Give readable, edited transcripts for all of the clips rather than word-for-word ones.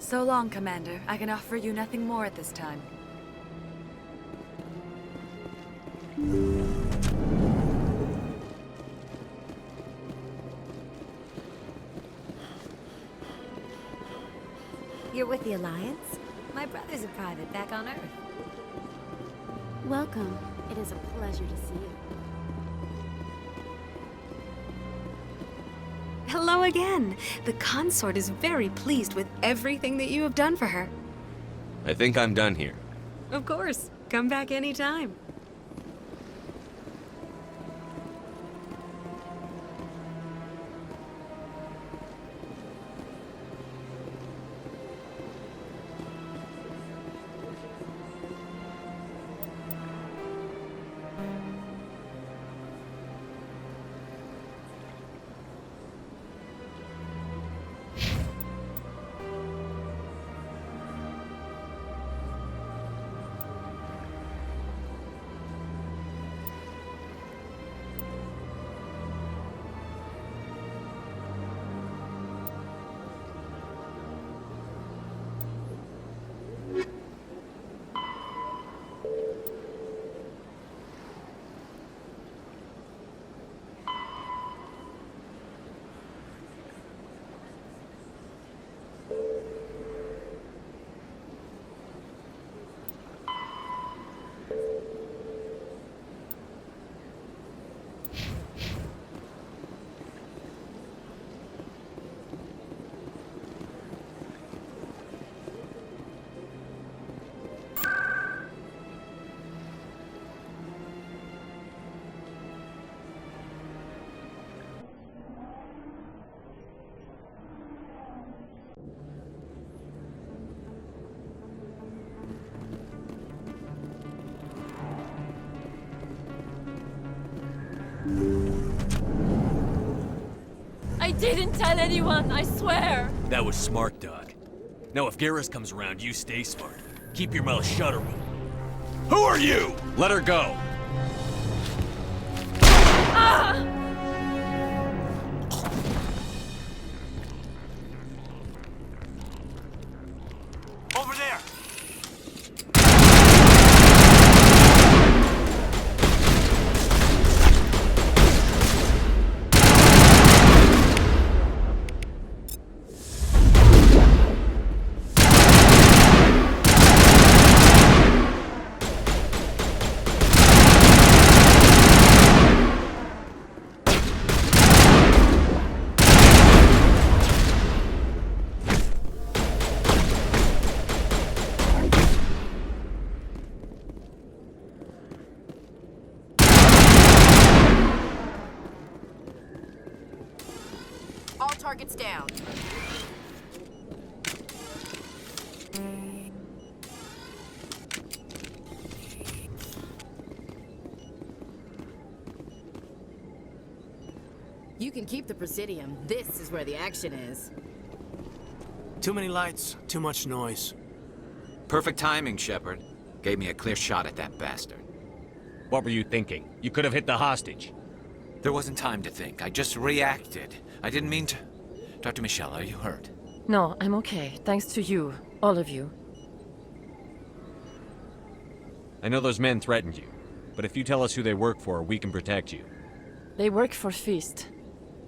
So long, Commander. I can offer you nothing more at this time. You're with the Alliance? My brother's a private back on Earth. Welcome. It is a pleasure to see you. Hello again. The consort is very pleased with everything that you have done for her. I think I'm done here. Of course. Come back anytime. I didn't tell anyone, I swear! That was smart, Doc. Now if Garrus comes around, you stay smart. Keep your mouth shut or we'll... Who are you? Let her go! Ah! Over there! All targets down. You can keep the Presidium. This is where the action is. Too many lights, too much noise. Perfect timing, Shepard. Gave me a clear shot at that bastard. What were you thinking? You could have hit the hostage. There wasn't time to think. I just reacted. I didn't mean to... Dr. Mishel, are you hurt? No, I'm okay. Thanks to you. All of you. I know those men threatened you, but if you tell us who they work for, we can protect you. They work for Feast.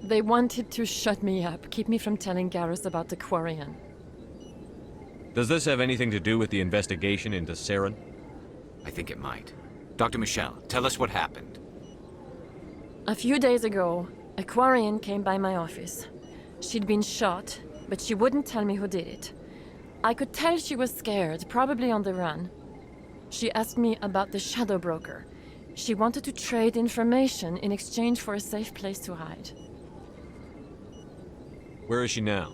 They wanted to shut me up, keep me from telling Garrus about the Quarian. Does this have anything to do with the investigation into Saren? I think it might. Dr. Mishel, tell us what happened. A few days ago, a Quarian came by my office. She'd been shot, but she wouldn't tell me who did it. I could tell she was scared, probably on the run. She asked me about the Shadow Broker. She wanted to trade information in exchange for a safe place to hide. Where is she now?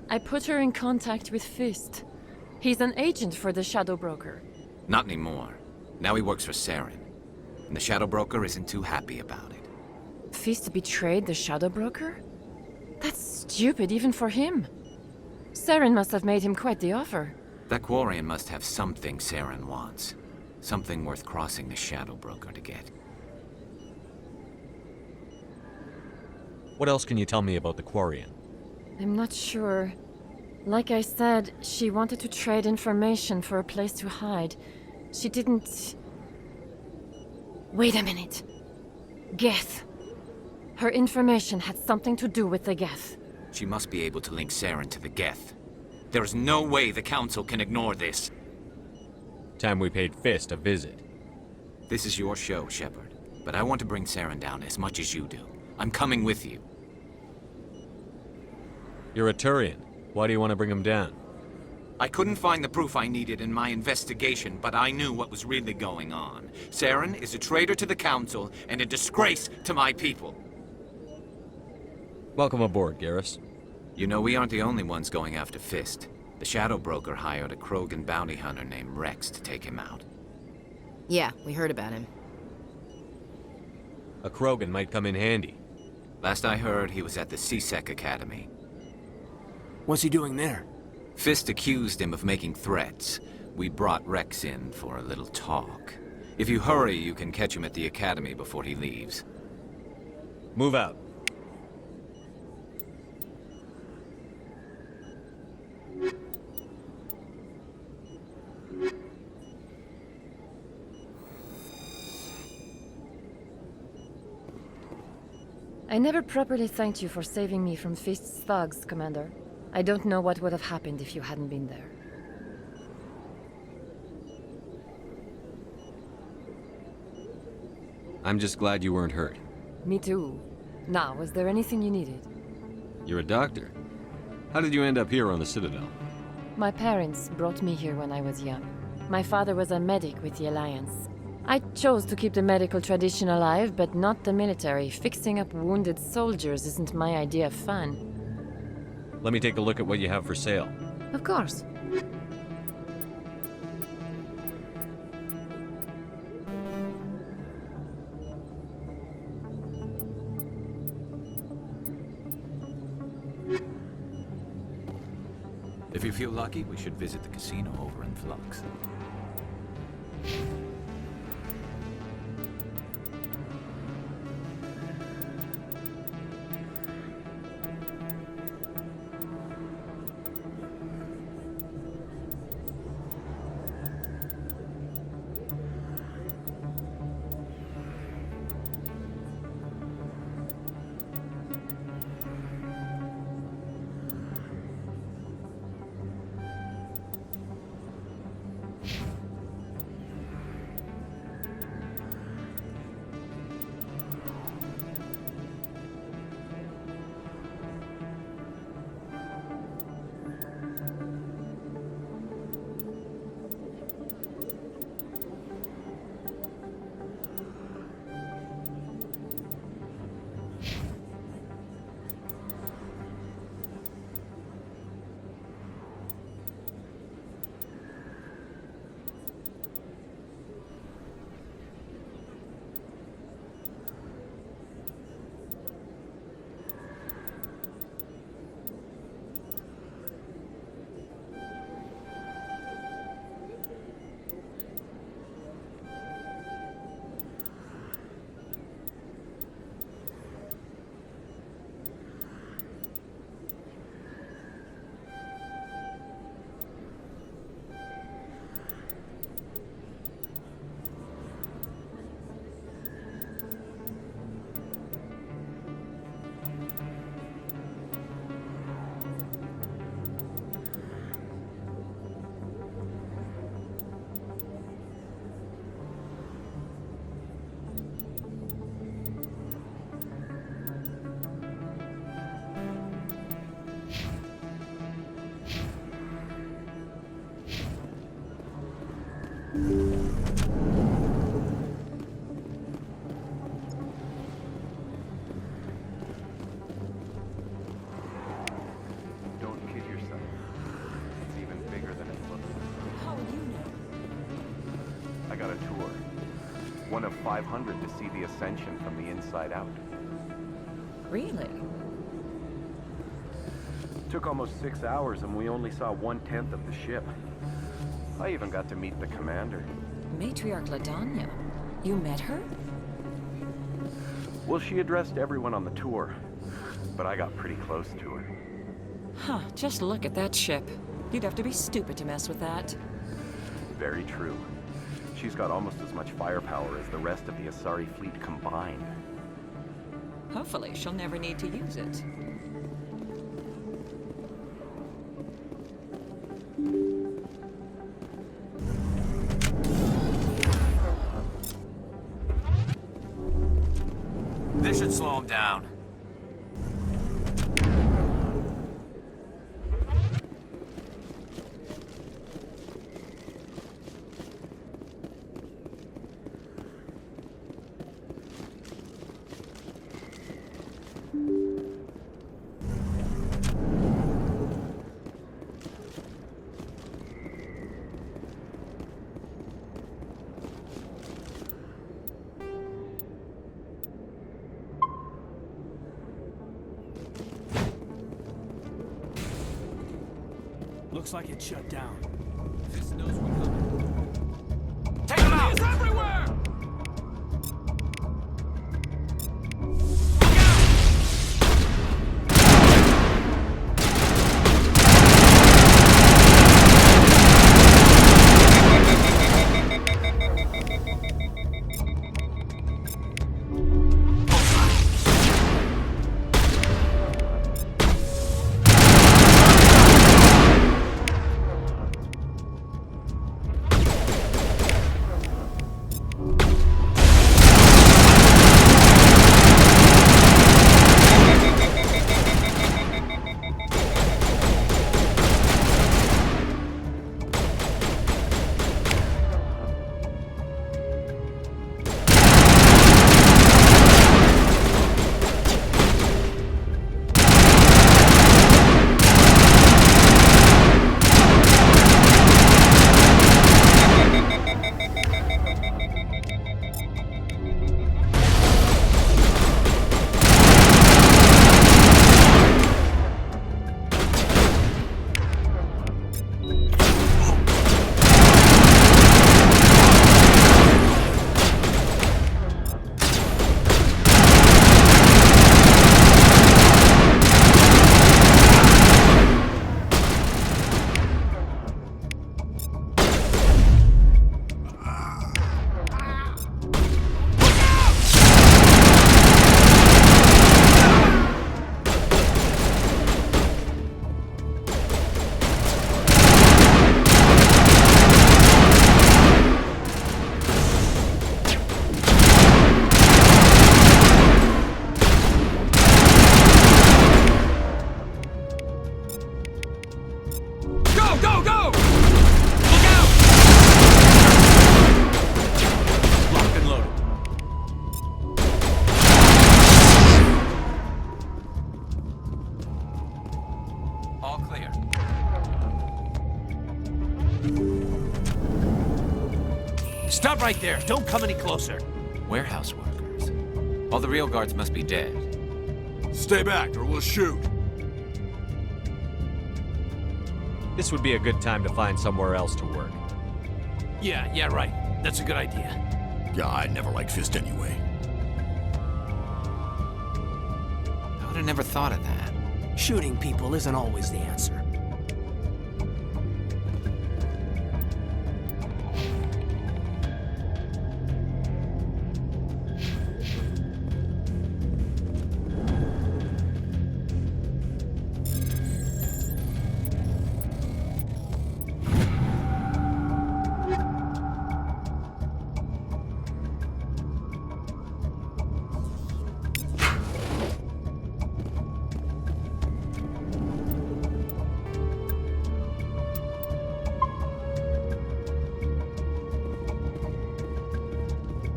I put her in contact with Fist. He's an agent for the Shadow Broker. Not anymore. Now he works for Saren. And the Shadow Broker isn't too happy about it. Fist betrayed the Shadow Broker? That's stupid even for him. Saren must have made him quite the offer. That Quarian must have something Saren wants. Something worth crossing the Shadow Broker to get. What else can you tell me about the Quarian? I'm not sure. Like I said, she wanted to trade information for a place to hide. She didn't... Wait a minute. Geth. Her information had something to do with the Geth. She must be able to link Saren to the Geth. There is no way the Council can ignore this. Time we paid Fist a visit. This is your show, Shepard. But I want to bring Saren down as much as you do. I'm coming with you. You're a Turian. Why do you want to bring him down? I couldn't find the proof I needed in my investigation, but I knew what was really going on. Saren is a traitor to the Council and a disgrace to my people. Welcome aboard, Garrus. You know, we aren't the only ones going after Fist. The Shadow Broker hired a Krogan bounty hunter named Rex to take him out. Yeah, we heard about him. A Krogan might come in handy. Last I heard, he was at the C-Sec Academy. What's he doing there? Fist accused him of making threats. We brought Rex in for a little talk. If you hurry, you can catch him at the Academy before he leaves. Move out. I never properly thanked you for saving me from Fist's thugs, Commander. I don't know what would have happened if you hadn't been there. I'm just glad you weren't hurt. Me too. Now, was there anything you needed? You're a doctor. How did you end up here on the Citadel? My parents brought me here when I was young. My father was a medic with the Alliance. I chose to keep the medical tradition alive, but not the military. Fixing up wounded soldiers isn't my idea of fun. Let me take a look at what you have for sale. Of course. If you feel lucky, we should visit the casino over in Flux. Don't kid yourself. It's even bigger than it looks. How would you know? I got a tour. One of 500 to see the Ascension from the inside out. Really? Took almost 6 hours and we only saw 1/10 of the ship. I even got to meet the commander. Matriarch LaDanya. You met her? Well, she addressed everyone on the tour, but I got pretty close to her. Huh, just look at that ship. You'd have to be stupid to mess with that. Very true. She's got almost as much firepower as the rest of the Asari fleet combined. Hopefully, she'll never need to use it. This should slow him down. Looks like it's shut down. This knows we're coming. Take him out! He's everywhere! All clear. Stop right there. Don't come any closer. Warehouse workers. All the real guards must be dead. Stay back or we'll shoot. This would be a good time to find somewhere else to work. Yeah, right. That's a good idea. Yeah, I never liked Fist anyway. I would have never thought of that. Shooting people isn't always the answer.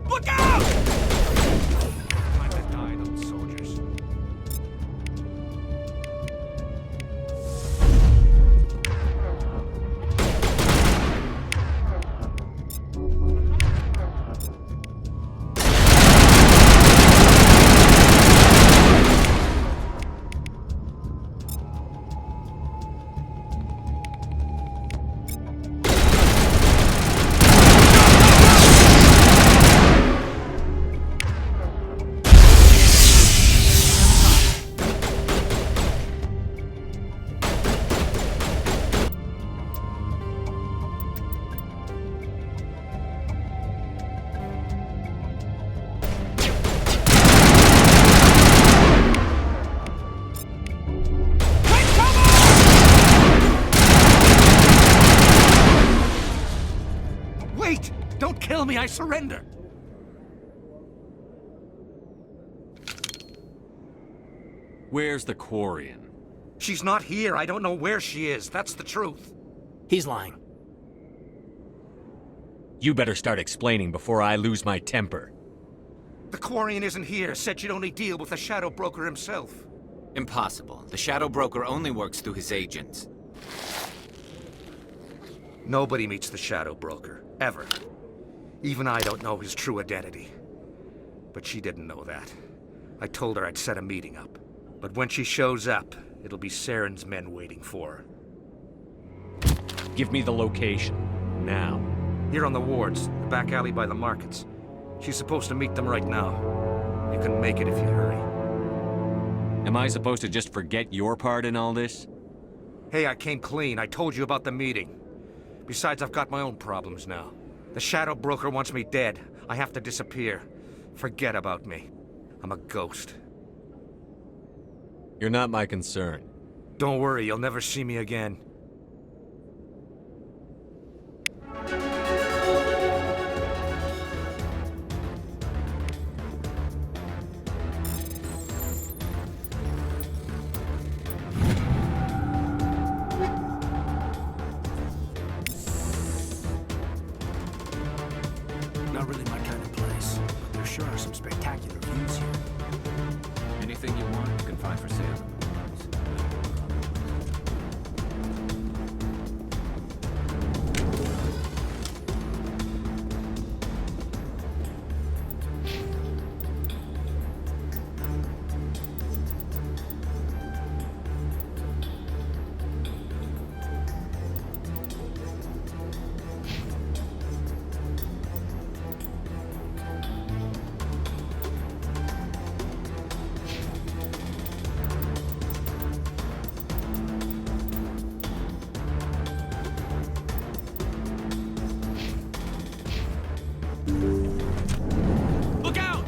Look out! Time to die, those soldiers. me, I surrender. Where's the Quarian? She's not here. I don't know where she is. That's the truth. He's lying. You better start explaining before I lose my temper. The Quarian isn't here. Said she'd only deal with the Shadow Broker himself. Impossible. The Shadow Broker only works through his agents. Nobody meets the Shadow Broker. Ever. Even I don't know his true identity. But she didn't know that. I told her I'd set a meeting up. But when she shows up, it'll be Saren's men waiting for her. Give me the location. Now. Here on the wards, the back alley by the markets. She's supposed to meet them right now. You can make it if you hurry. Am I supposed to just forget your part in all this? Hey, I came clean. I told you about the meeting. Besides, I've got my own problems now. The Shadow Broker wants me dead. I have to disappear. Forget about me. I'm a ghost. You're not my concern. Don't worry, you'll never see me again. Not really my kind of place, but there sure are some spectacular views here. Anything you want, you can find for sale. Look out!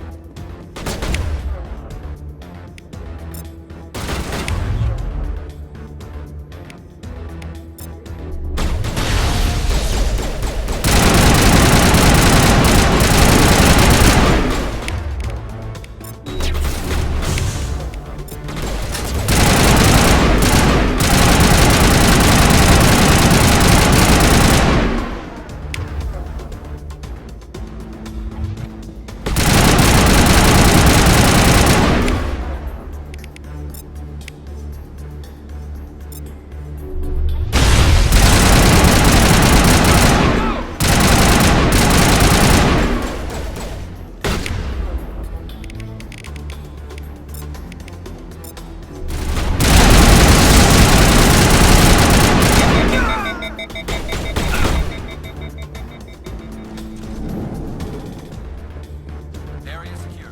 Area secure.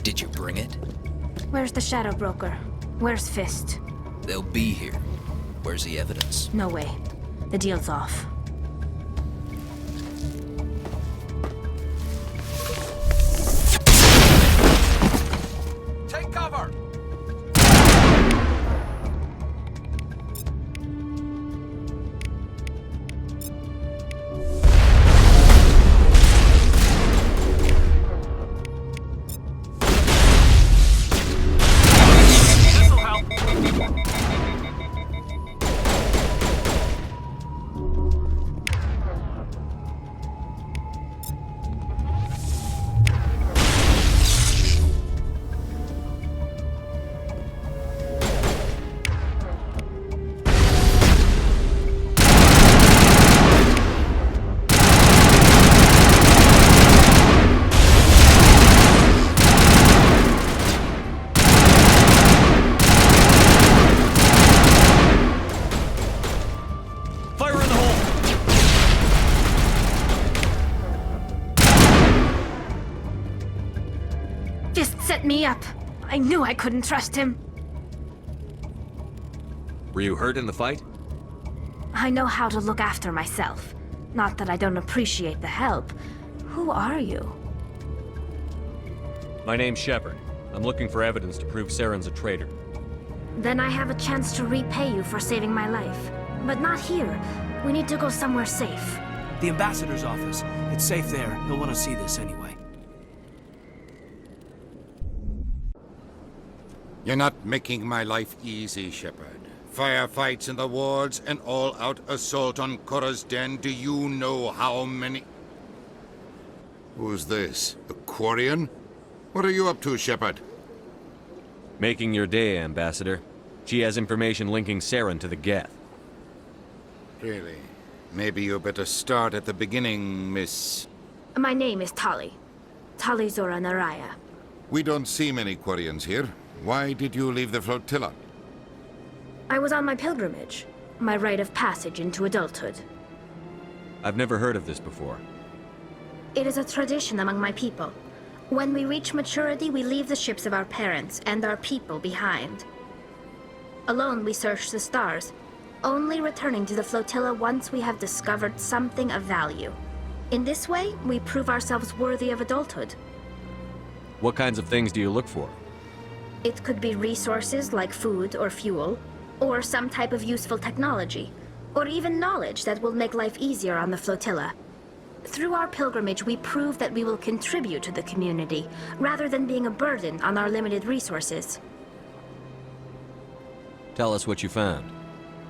Did you bring it? Where's the Shadow Broker? Where's Fist? They'll be here. Where's the evidence? No way. The deal's off. Take cover! This'll help. me up. I knew I couldn't trust him. Were you hurt in the fight? I know how to look after myself. Not that I don't appreciate the help. Who are you? My name's Shepard. I'm looking for evidence to prove Saren's a traitor. Then I have a chance to repay you for saving my life. But not here. We need to go somewhere safe. The ambassador's office. It's safe there. He'll want to see this anyway. You're not making my life easy, Shepard. Firefights in the wards, an all-out assault on Korra's den. Do you know how many... Who's this? A Quarian? What are you up to, Shepard? Making your day, Ambassador. She has information linking Saren to the Geth. Really? Maybe you better start at the beginning, Miss... My name is Tali. Tali Zora Naraya. We don't see many Quarians here. Why did you leave the flotilla? I was on my pilgrimage. My rite of passage into adulthood. I've never heard of this before. It is a tradition among my people. When we reach maturity, we leave the ships of our parents and our people behind. Alone, we search the stars, only returning to the flotilla once we have discovered something of value. In this way, we prove ourselves worthy of adulthood. What kinds of things do you look for? It could be resources like food or fuel, or some type of useful technology, or even knowledge that will make life easier on the flotilla. Through our pilgrimage, we prove that we will contribute to the community, rather than being a burden on our limited resources. Tell us what you found.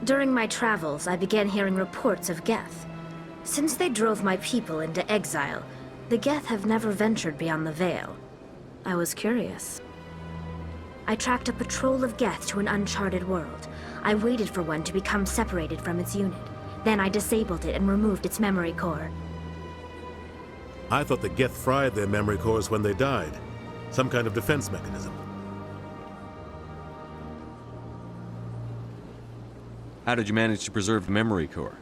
During my travels, I began hearing reports of Geth. Since they drove my people into exile, the Geth have never ventured beyond the Veil. I was curious. I tracked a patrol of Geth to an uncharted world. I waited for one to become separated from its unit. Then I disabled it and removed its memory core. I thought the Geth fried their memory cores when they died. Some kind of defense mechanism. How did you manage to preserve the memory core?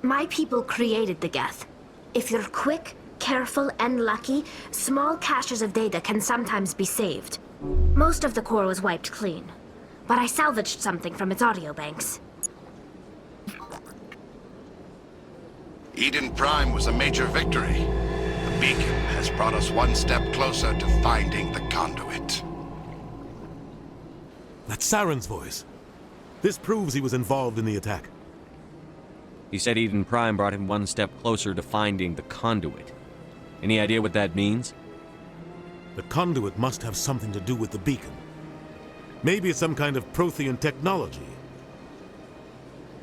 My people created the Geth. If you're quick, careful, and lucky, small caches of data can sometimes be saved. Most of the core was wiped clean, but I salvaged something from its audio banks. Eden Prime was a major victory. The beacon has brought us one step closer to finding the conduit. That's Saren's voice. This proves he was involved in the attack. He said Eden Prime brought him one step closer to finding the conduit. Any idea what that means? The conduit must have something to do with the beacon. Maybe it's some kind of Prothean technology.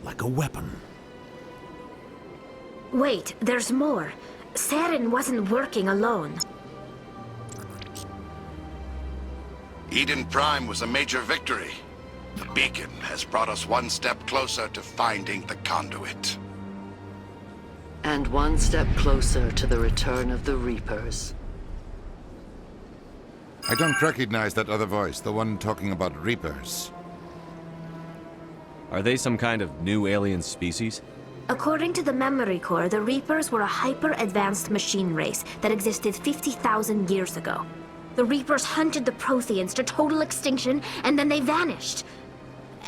Like a weapon. Wait, there's more. Saren wasn't working alone. Eden Prime was a major victory. The beacon has brought us one step closer to finding the conduit. And one step closer to the return of the Reapers. I don't recognize that other voice, the one talking about Reapers. Are they some kind of new alien species? According to the memory core, the Reapers were a hyper-advanced machine race that existed 50,000 years ago. The Reapers hunted the Protheans to total extinction, and then they vanished.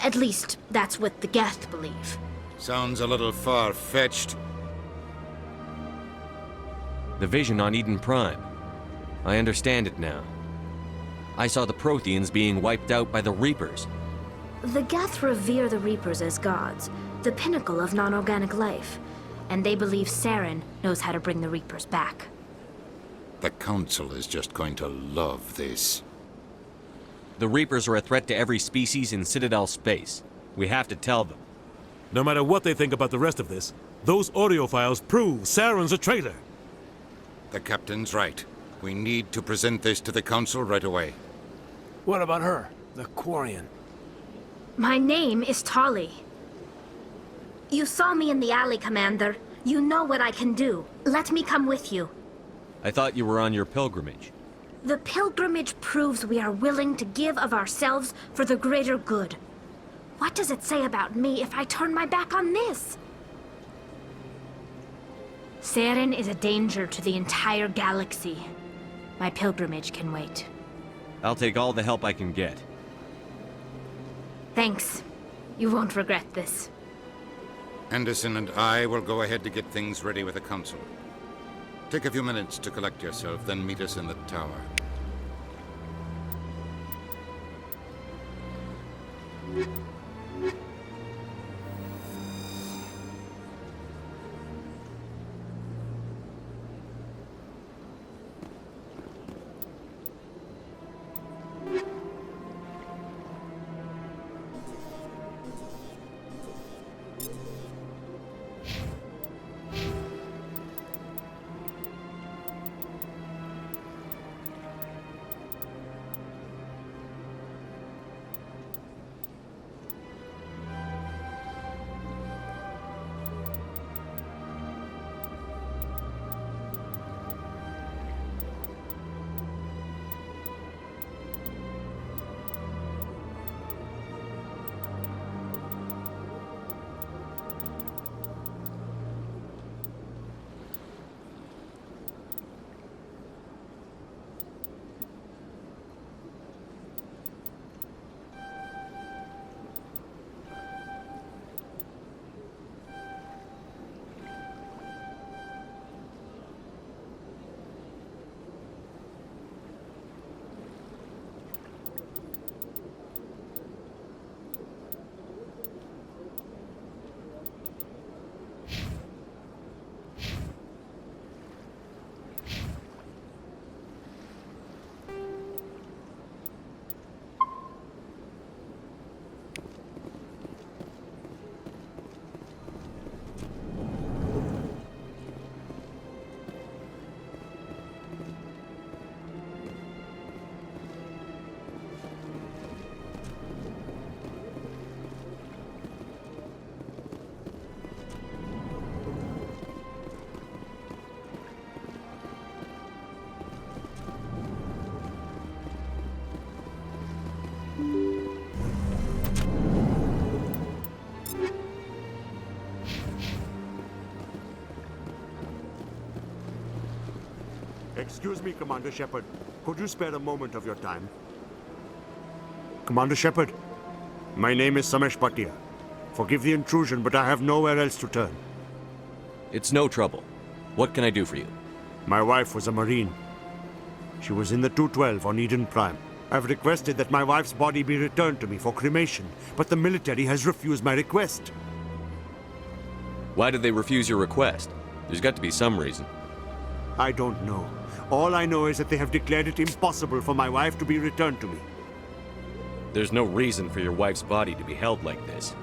At least, that's what the Geth believe. Sounds a little far-fetched. The vision on Eden Prime. I understand it now. I saw the Protheans being wiped out by the Reapers. The Geth revere the Reapers as gods, the pinnacle of non-organic life, and they believe Saren knows how to bring the Reapers back. The Council is just going to love this. The Reapers are a threat to every species in Citadel space. We have to tell them. No matter what they think about the rest of this, those audio files prove Saren's a traitor. The Captain's right. We need to present this to the Council right away. What about her? The Quarian? My name is Tali. You saw me in the alley, Commander. You know what I can do. Let me come with you. I thought you were on your pilgrimage. The pilgrimage proves we are willing to give of ourselves for the greater good. What does it say about me if I turn my back on this? Saren is a danger to the entire galaxy. My pilgrimage can wait. I'll take all the help I can get. Thanks. You won't regret this. Anderson and I will go ahead to get things ready with the Council. Take a few minutes to collect yourself, then meet us in the tower. Excuse me, Commander Shepard. Could you spare a moment of your time? Commander Shepard, my name is Samesh Bhatia. Forgive the intrusion, but I have nowhere else to turn. It's no trouble. What can I do for you? My wife was a Marine. She was in the 212 on Eden Prime. I've requested that my wife's body be returned to me for cremation, but the military has refused my request. Why did they refuse your request? There's got to be some reason. I don't know. All I know is that they have declared it impossible for my wife to be returned to me. There's no reason for your wife's body to be held like this.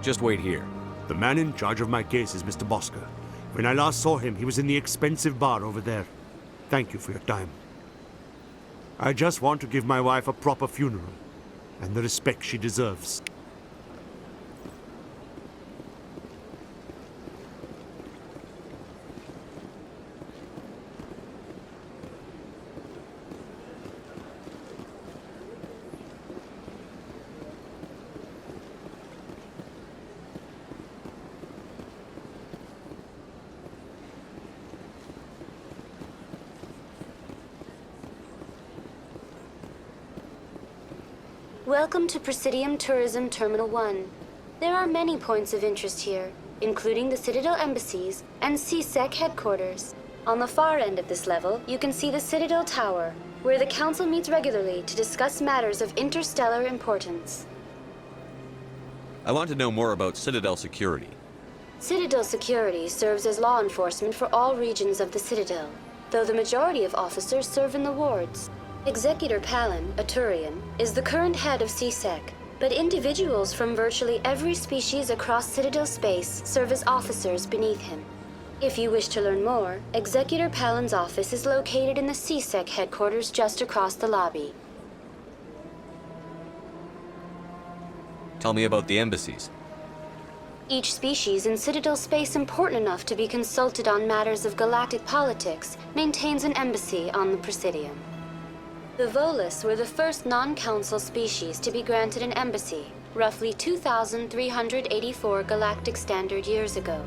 Just wait here. The man in charge of my case is Mr. Bosker. When I last saw him, he was in the expensive bar over there. Thank you for your time. I just want to give my wife a proper funeral, and the respect she deserves. Welcome to Presidium Tourism Terminal 1. There are many points of interest here, including the Citadel embassies and CSEC headquarters. On the far end of this level, you can see the Citadel Tower, where the Council meets regularly to discuss matters of interstellar importance. I want to know more about Citadel security. Citadel security serves as law enforcement for all regions of the Citadel, though the majority of officers serve in the wards. Executor Palin, a Turian, is the current head of CSEC, but individuals from virtually every species across Citadel space serve as officers beneath him. If you wish to learn more, Executor Palin's office is located in the CSEC headquarters just across the lobby. Tell me about the embassies. Each species in Citadel space important enough to be consulted on matters of galactic politics maintains an embassy on the Presidium. The Volus were the first non-council species to be granted an embassy, roughly 2,384 galactic standard years ago.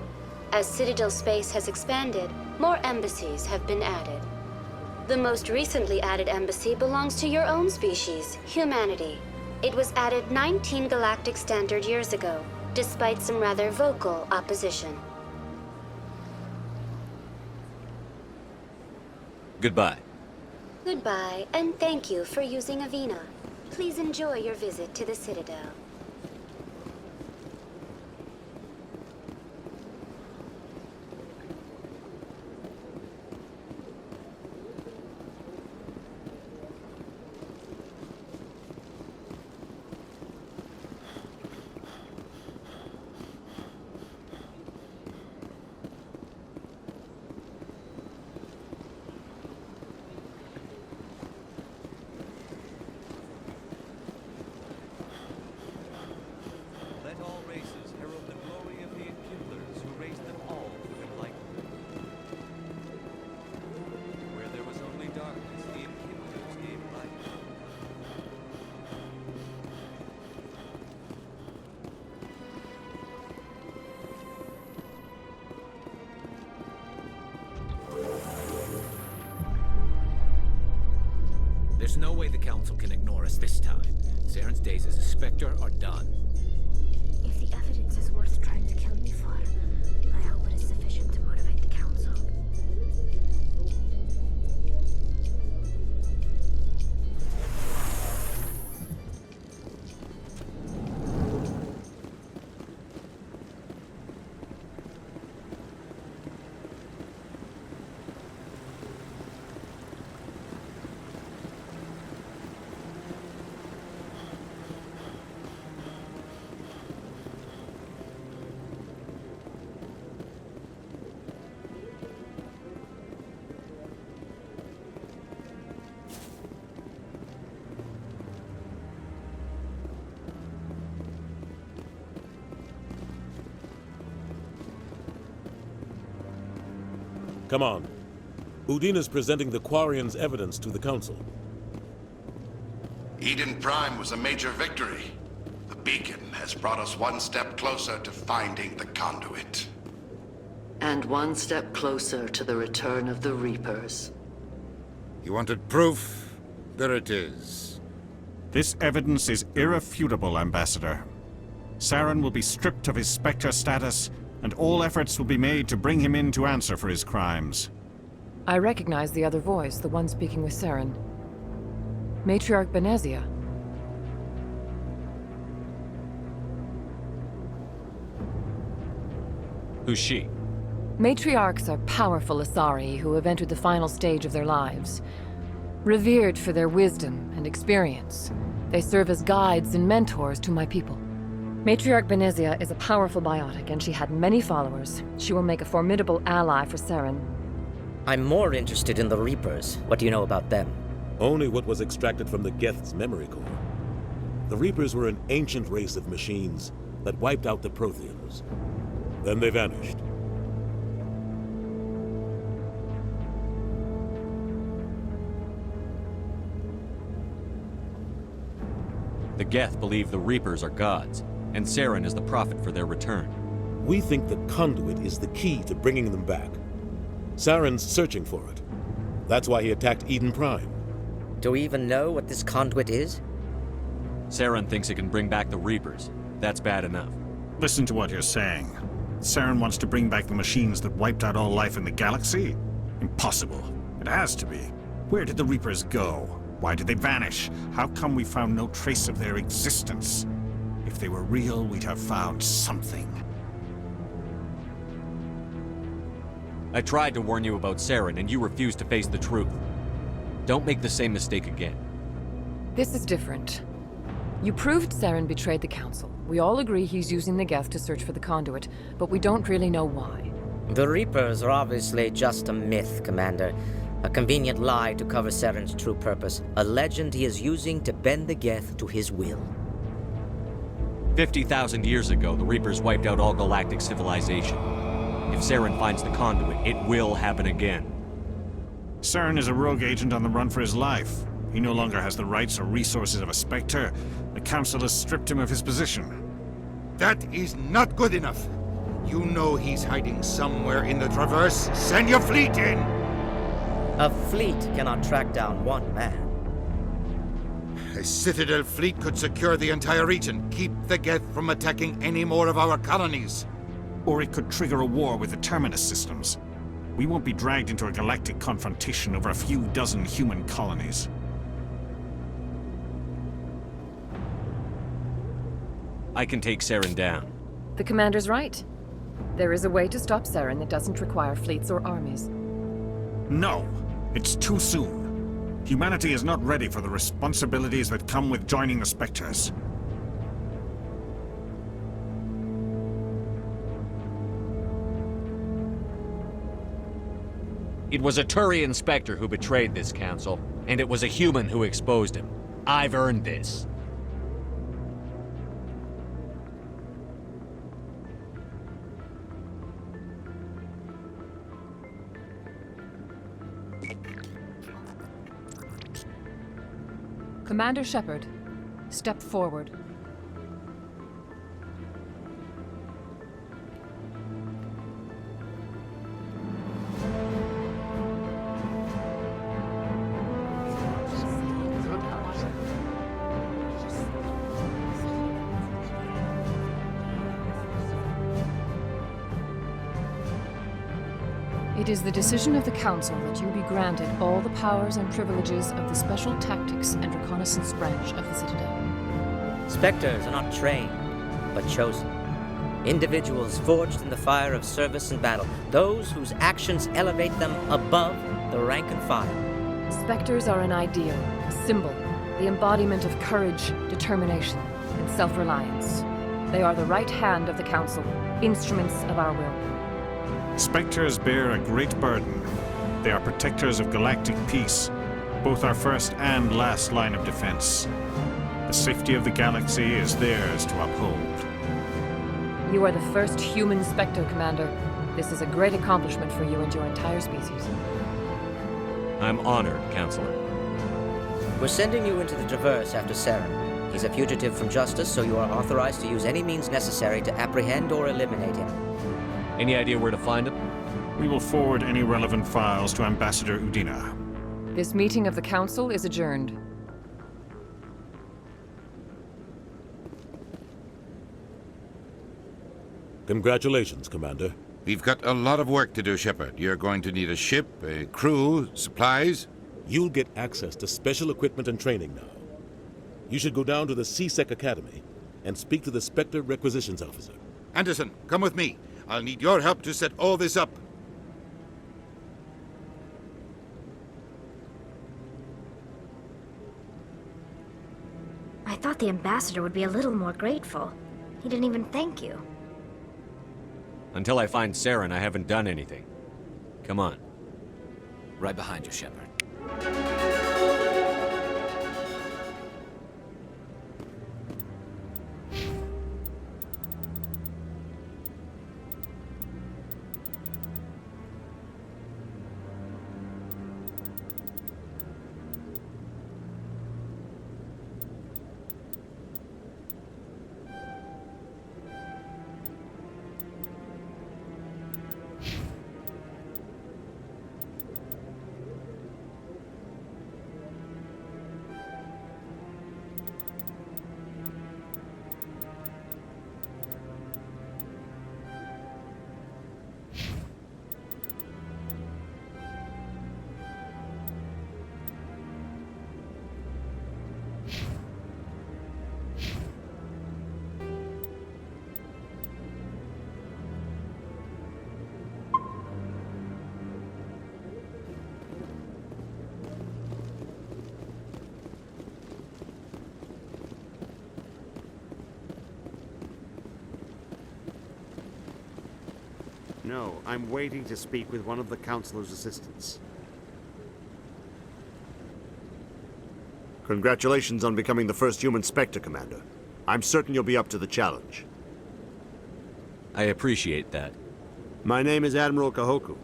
As Citadel space has expanded, more embassies have been added. The most recently added embassy belongs to your own species, humanity. It was added 19 galactic standard years ago, despite some rather vocal opposition. Goodbye. Goodbye, and thank you for using Avina. Please enjoy your visit to the Citadel. There's no way the Council can ignore us this time. Saren's days as a Spectre are done. If the evidence is worth trying to kill me for, I hope it is sufficient to motivate the Council. Come on. Udina's presenting the Quarian's evidence to the Council. Eden Prime was a major victory. The beacon has brought us one step closer to finding the conduit. And one step closer to the return of the Reapers. You wanted proof? There it is. This evidence is irrefutable, Ambassador. Saren will be stripped of his Spectre status, and all efforts will be made to bring him in to answer for his crimes. I recognize the other voice, the one speaking with Saren. Matriarch Benezia. Who's she? Matriarchs are powerful Asari who have entered the final stage of their lives. Revered for their wisdom and experience, they serve as guides and mentors to my people. Matriarch Benezia is a powerful biotic, and she had many followers. She will make a formidable ally for Saren. I'm more interested in the Reapers. What do you know about them? Only what was extracted from the Geth's memory core. The Reapers were an ancient race of machines that wiped out the Protheans. Then they vanished. The Geth believe the Reapers are gods, and Saren is the prophet for their return. We think the conduit is the key to bringing them back. Saren's searching for it. That's why he attacked Eden Prime. Do we even know what this conduit is? Saren thinks it can bring back the Reapers. That's bad enough. Listen to what you're saying. Saren wants to bring back the machines that wiped out all life in the galaxy? Impossible. It has to be. Where did the Reapers go? Why did they vanish? How come we found no trace of their existence? If they were real, we'd have found something. I tried to warn you about Saren, and you refused to face the truth. Don't make the same mistake again. This is different. You proved Saren betrayed the Council. We all agree he's using the Geth to search for the conduit, but we don't really know why. The Reapers are obviously just a myth, Commander. A convenient lie to cover Saren's true purpose. A legend he is using to bend the Geth to his will. 50,000 years ago, the Reapers wiped out all galactic civilization. If Saren finds the conduit, it will happen again. Saren is a rogue agent on the run for his life. He no longer has the rights or resources of a Spectre. The Council has stripped him of his position. That is not good enough. You know he's hiding somewhere in the Traverse. Send your fleet in! A fleet cannot track down one man. A Citadel fleet could secure the entire region, keep the Geth from attacking any more of our colonies. Or it could trigger a war with the Terminus systems. We won't be dragged into a galactic confrontation over a few dozen human colonies. I can take Saren down. The commander's right. There is a way to stop Saren that doesn't require fleets or armies. No! It's too soon. Humanity is not ready for the responsibilities that come with joining the Spectres. It was a Turian Spectre who betrayed this council, and it was a human who exposed him. I've earned this. Commander Shepard, step forward. It is the decision of the Council that you be granted all the powers and privileges of the Special Tactics and Reconnaissance branch of the Citadel. Spectres are not trained, but chosen. Individuals forged in the fire of service and battle, those whose actions elevate them above the rank and file. Spectres are an ideal, a symbol, the embodiment of courage, determination, and self-reliance. They are the right hand of the Council, instruments of our will. Spectres bear a great burden. They are protectors of galactic peace, both our first and last line of defense. The safety of the galaxy is theirs to uphold. You are the first human Spectre, Commander. This is a great accomplishment for you and your entire species. I'm honored, Counselor. We're sending you into the Traverse after Saren. He's a fugitive from justice, so you are authorized to use any means necessary to apprehend or eliminate him. Any idea where to find him? We will forward any relevant files to Ambassador Udina. This meeting of the Council is adjourned. Congratulations, Commander. We've got a lot of work to do, Shepard. You're going to need a ship, a crew, supplies. You'll get access to special equipment and training now. You should go down to the C-Sec Academy and speak to the Spectre Requisitions Officer. Anderson, come with me. I'll need your help to set all this up. I thought the ambassador would be a little more grateful. He didn't even thank you. Until I find Saren, I haven't done anything. Come on. Right behind you, Shepard. No, I'm waiting to speak with one of the Councilor's assistants. Congratulations on becoming the first human Spectre, Commander. I'm certain you'll be up to the challenge. I appreciate that. My name is Admiral Kahoku.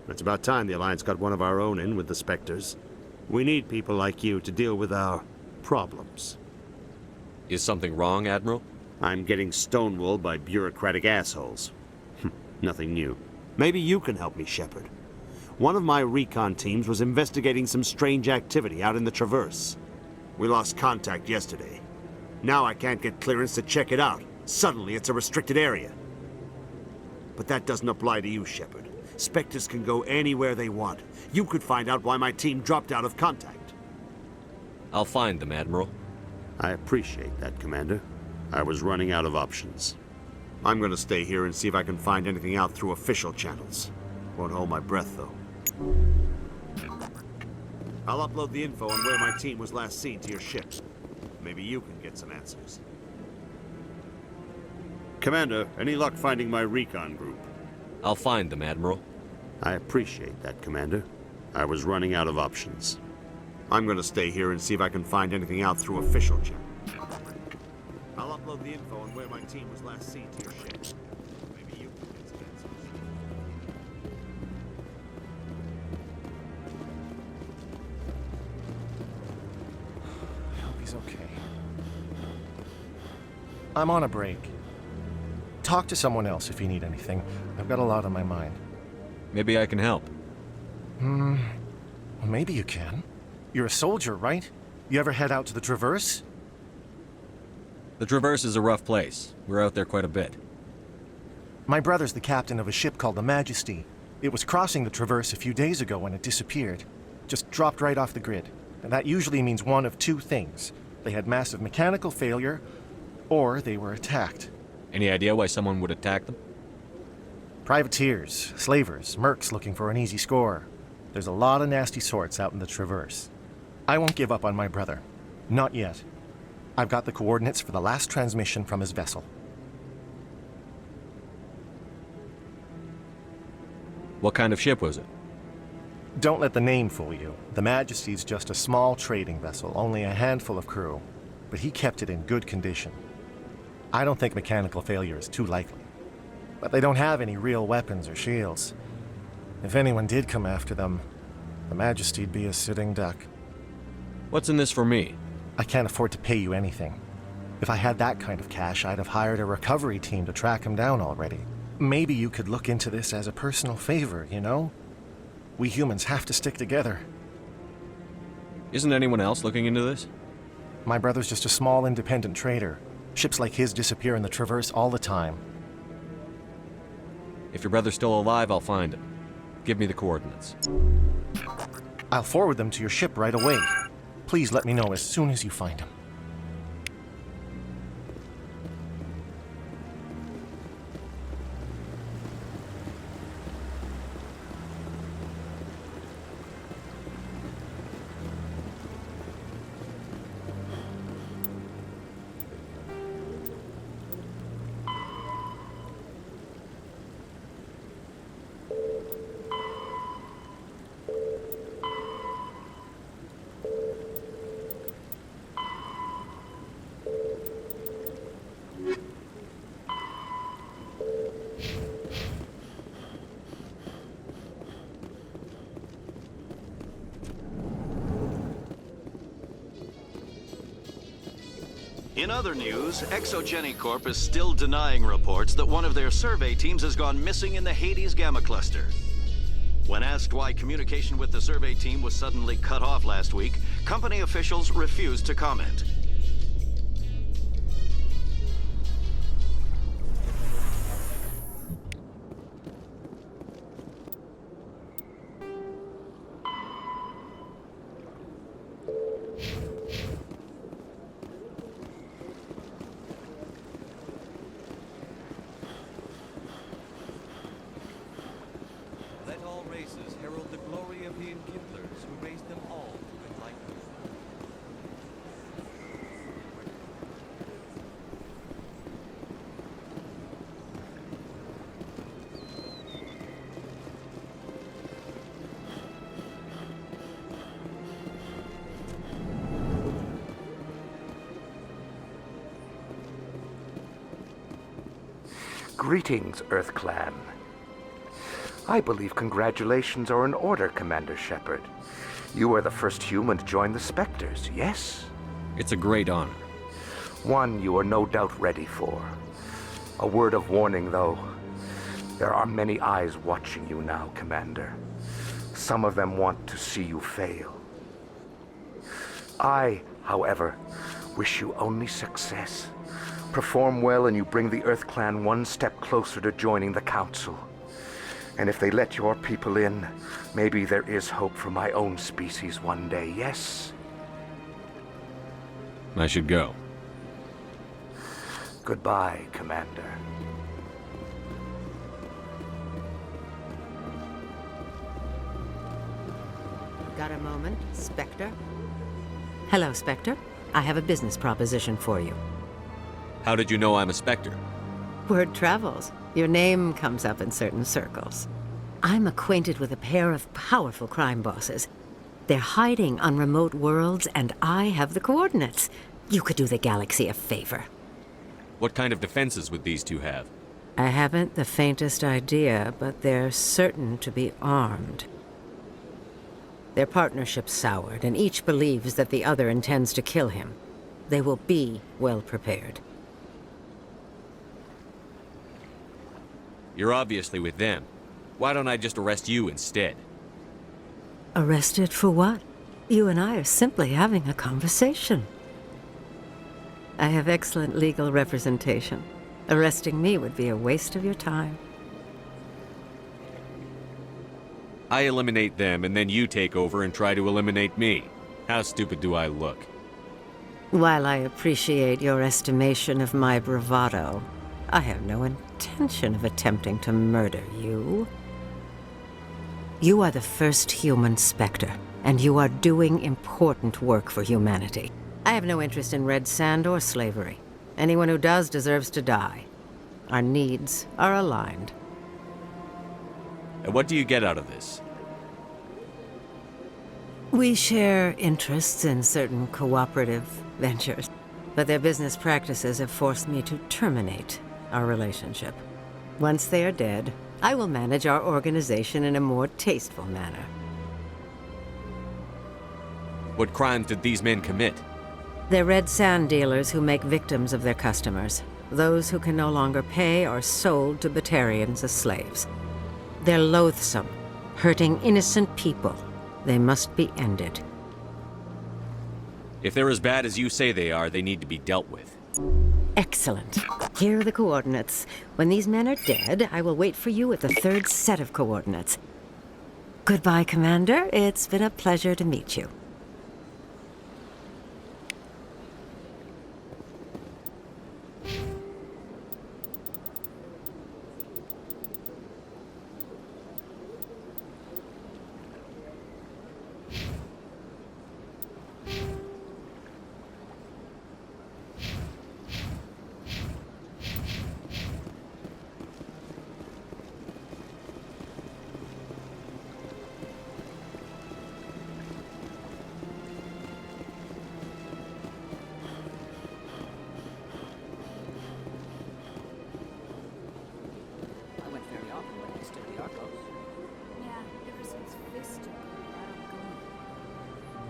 It's about time the Alliance got one of our own in with the Spectres. We need people like you to deal with our problems. Is something wrong, Admiral? I'm getting stonewalled by bureaucratic assholes. Nothing new. Maybe you can help me, Shepard. One of my recon teams was investigating some strange activity out in the Traverse. We lost contact yesterday. Now I can't get clearance to check it out. Suddenly it's a restricted area. But that doesn't apply to you, Shepard. Spectres can go anywhere they want. You could find out why my team dropped out of contact. I'll find them, Admiral. I appreciate that, Commander. I was running out of options. I'm gonna stay here and see if I can find anything out through official channels. Won't hold my breath, though. I'll upload the info on where my team was last seen to your ship. Maybe you can get some answers. Commander, any luck finding my recon group? I'll find them, Admiral. I appreciate that, Commander. I was running out of options. I'm gonna stay here and see if I can find anything out through official channels. I'll upload the info on where my team was last seen to your ship. Maybe you can get some answers. I hope he's okay. I'm on a break. Talk to someone else if you need anything. I've got a lot on my mind. Maybe I can help. Well, maybe you can. You're a soldier, right? You ever head out to the Traverse? The Traverse is a rough place. We're out there quite a bit. My brother's the captain of a ship called the Majesty. It was crossing the Traverse a few days ago when it disappeared. Just dropped right off the grid. And that usually means one of two things. They had massive mechanical failure, or they were attacked. Any idea why someone would attack them? Privateers, slavers, mercs looking for an easy score. There's a lot of nasty sorts out in the Traverse. I won't give up on my brother. Not yet. I've got the coordinates for the last transmission from his vessel. What kind of ship was it? Don't let the name fool you. The Majesty's just a small trading vessel, only a handful of crew. But he kept it in good condition. I don't think mechanical failure is too likely. But they don't have any real weapons or shields. If anyone did come after them, the Majesty'd be a sitting duck. What's in this for me? I can't afford to pay you anything. If I had that kind of cash, I'd have hired a recovery team to track him down already. Maybe you could look into this as a personal favor, you know? We humans have to stick together. Isn't anyone else looking into this? My brother's just a small independent trader. Ships like his disappear in the Traverse all the time. If your brother's still alive, I'll find him. Give me the coordinates. I'll forward them to your ship right away. Please let me know as soon as you find him. In other news, Exogeny Corp is still denying reports that one of their survey teams has gone missing in the Hades Gamma Cluster. When asked why communication with the survey team was suddenly cut off last week, company officials refused to comment. Greetings, Earth Clan. I believe congratulations are in order, Commander Shepard. You are the first human to join the Spectres, yes? It's a great honor. One you are no doubt ready for. A word of warning, though. There are many eyes watching you now, Commander. some of them want to see you fail. I, however, wish you only success. Perform well and you bring the Earth Clan one step closer to joining the Council. And if they let your people in, maybe there is hope for my own species one day, yes? I should go. Goodbye, Commander. Got a moment, Spectre? Hello, Spectre. I have a business proposition for you. How did you know I'm a Spectre? Word travels. Your name comes up in certain circles. I'm acquainted with a pair of powerful crime bosses. They're hiding on remote worlds, and I have the coordinates. You could do the galaxy a favor. What kind of defenses would these two have? I haven't the faintest idea, but they're certain to be armed. Their partnership's soured, and each believes that the other intends to kill him. They will be well prepared. You're obviously with them. Why don't I just arrest you instead? Arrested for what? You and I are simply having a conversation. I have excellent legal representation. Arresting me would be a waste of your time. I eliminate them, and then you take over and try to eliminate me. How stupid do I look? While I appreciate your estimation of my bravado, I have no intention of attempting to murder you. You are the first human Spectre, and you are doing important work for humanity. I have no interest in red sand or slavery. Anyone who does deserves to die. Our needs are aligned. And what do you get out of this? We share interests in certain cooperative ventures, but their business practices have forced me to terminate our relationship. Once they are dead, I will manage our organization in a more tasteful manner. What crimes did these men commit? They're red sand dealers who make victims of their customers. Those who can no longer pay are sold to Batarians as slaves. They're loathsome, hurting innocent people. They must be ended. If they're as bad as you say they are, they need to be dealt with. Excellent. Here are the coordinates. When these men are dead, I will wait for you at the third set of coordinates. Goodbye, Commander. It's been a pleasure to meet you.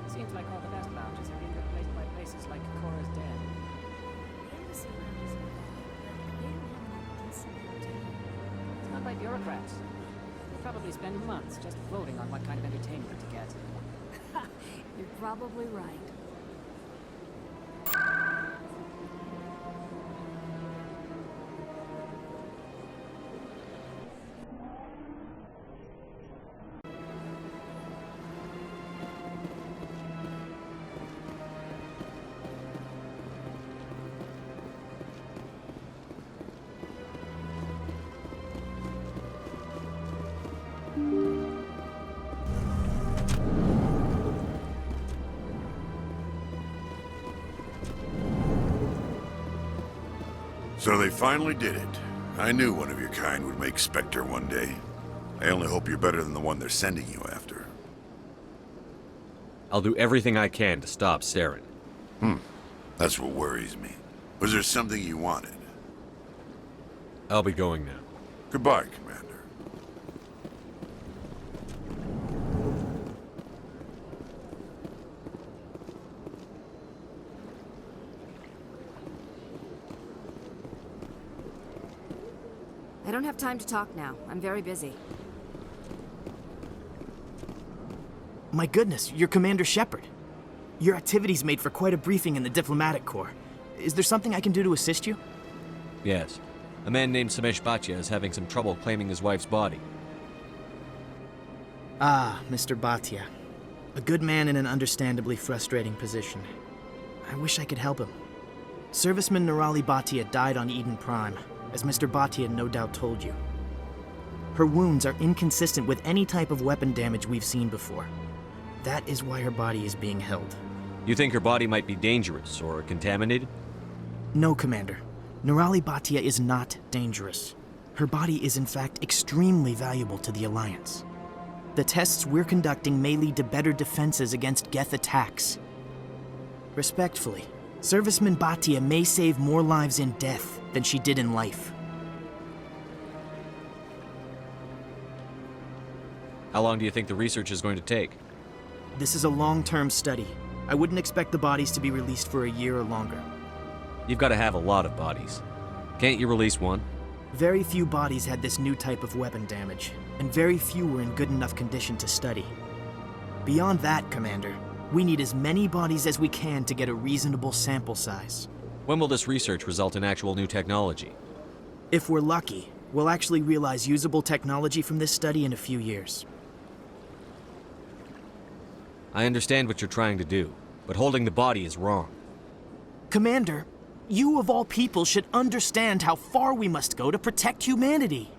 Seems like all the best lounges are being replaced by places like Prохождение. It's not by bureaucrats. They probably spend months just voting on what kind of entertainment to get. You're probably right. So they finally did it. I knew one of your kind would make Spectre one day. I only hope you're better than the one they're sending you after. I'll do everything I can to stop Saren. That's what worries me. Was there something you wanted? I'll be going now. Goodbye, Commander. I don't have time to talk now. I'm very busy. My goodness, you're Commander Shepard. Your activities made for quite a briefing in the Diplomatic Corps. Is there something I can do to assist you? Yes. A man named Samesh Bhatia is having some trouble claiming his wife's body. Ah, Mr. Bhatia. A good man in an understandably frustrating position. I wish I could help him. Serviceman Nirali Bhatia died on Eden Prime, as Mr. Bhatia no doubt told you. Her wounds are inconsistent with any type of weapon damage we've seen before. That is why her body is being held. You think her body might be dangerous or contaminated? No, Commander. Nirali Bhatia is not dangerous. Her body is in fact extremely valuable to the Alliance. The tests we're conducting may lead to better defenses against Geth attacks. Respectfully, Serviceman Bhatia may save more lives in death than she did in life. How long do you think the research is going to take? This is a long-term study. I wouldn't expect the bodies to be released for a year or longer. You've got to have a lot of bodies. Can't you release one? Very few bodies had this new type of weapon damage, and very few were in good enough condition to study. Beyond that, Commander, we need as many bodies as we can to get a reasonable sample size. When will this research result in actual new technology? If we're lucky, we'll actually realize usable technology from this study in a few years. I understand what you're trying to do, but holding the body is wrong. Commander, you of all people should understand how far we must go to protect humanity.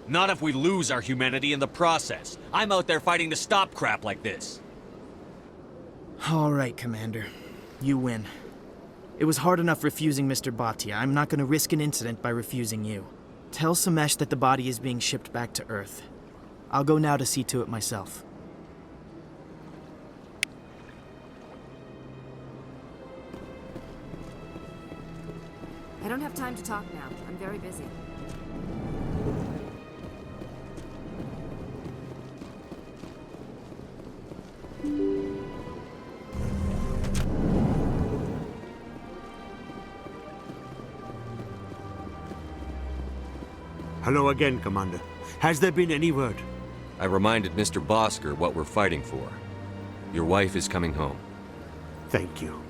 Not if we lose our humanity in the process. I'm out there fighting to stop crap like this. All right, Commander. You win. It was hard enough refusing Mr. Bhatia. I'm not going to risk an incident by refusing you. Tell Samesh that the body is being shipped back to Earth. I'll go now to see to it myself. I don't have time to talk now. I'm very busy. Hello again, Commander. Has there been any word? I reminded Mr. Bosker what we're fighting for. Your wife is coming home. Thank you.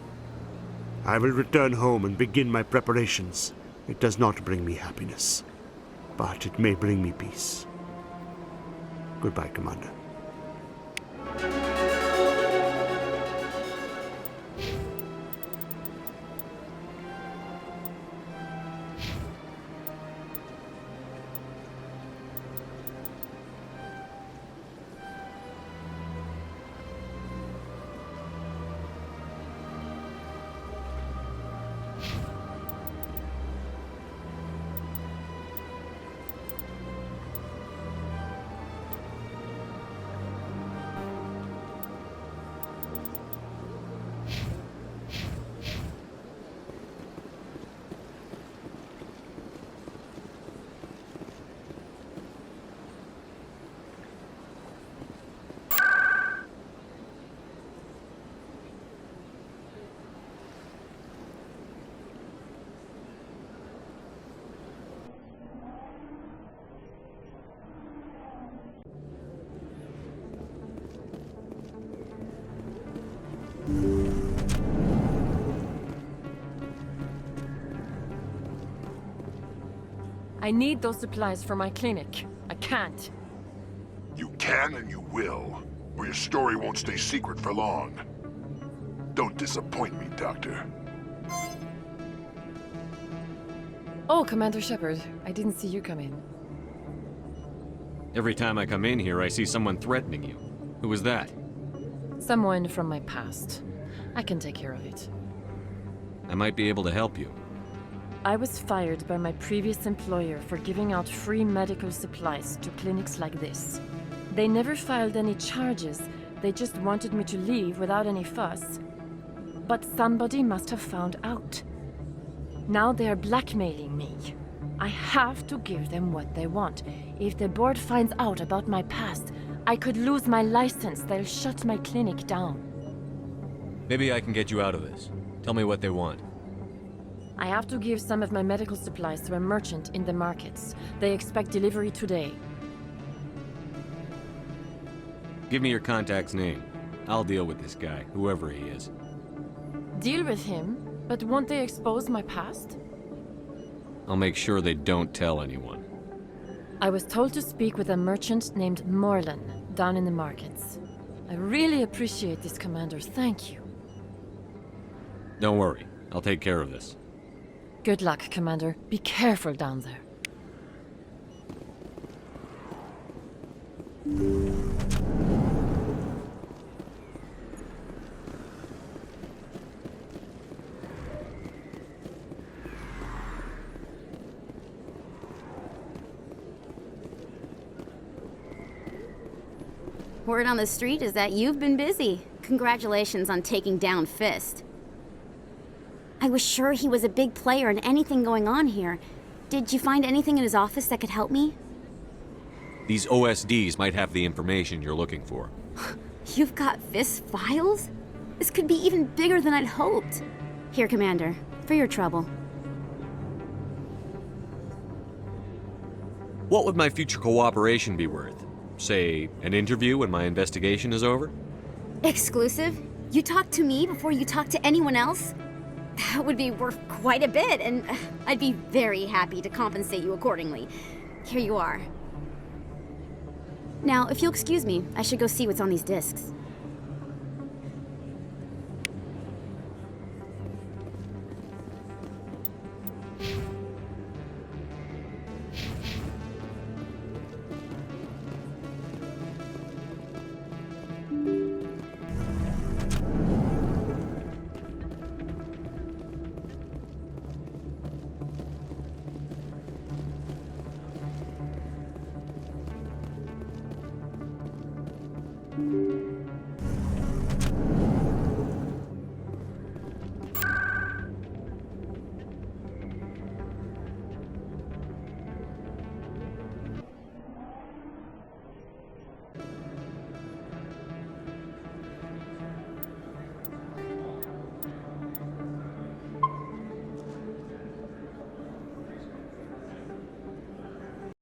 I will return home and begin my preparations. It does not bring me happiness, but it may bring me peace. Goodbye, Commander. I need those supplies for my clinic. I can't. You can and you will, or your story won't stay secret for long. Don't disappoint me, Doctor. Oh, Commander Shepard, I didn't see you come in. Every time I come in here, I see someone threatening you. Who was that? Someone from my past. I can take care of it. I might be able to help you. I was fired by my previous employer for giving out free medical supplies to clinics like this. They never filed any charges. They just wanted me to leave without any fuss. But somebody must have found out. Now they are blackmailing me. I have to give them what they want. If the board finds out about my past, I could lose my license. They'll shut my clinic down. Maybe I can get you out of this. Tell me what they want. I have to give some of my medical supplies to a merchant in the markets. They expect delivery today. Give me your contact's name. I'll deal with this guy, whoever he is. Deal with him? But won't they expose my past? I'll make sure they don't tell anyone. I was told to speak with a merchant named Morlan, down in the markets. I really appreciate this, Commander. Thank you. Don't worry. I'll take care of this. Good luck, Commander. Be careful down there. Word on the street is that you've been busy. Congratulations on taking down Fist. I was sure he was a big player in anything going on here. Did you find anything in his office that could help me? These OSDs might have the information you're looking for. You've got Fist's files? This could be even bigger than I'd hoped. Here, Commander, for your trouble. What would my future cooperation be worth? Say, an interview when my investigation is over? Exclusive? You talk to me before you talk to anyone else? That would be worth quite a bit, and I'd be very happy to compensate you accordingly. Here you are. Now, if you'll excuse me, I should go see what's on these discs.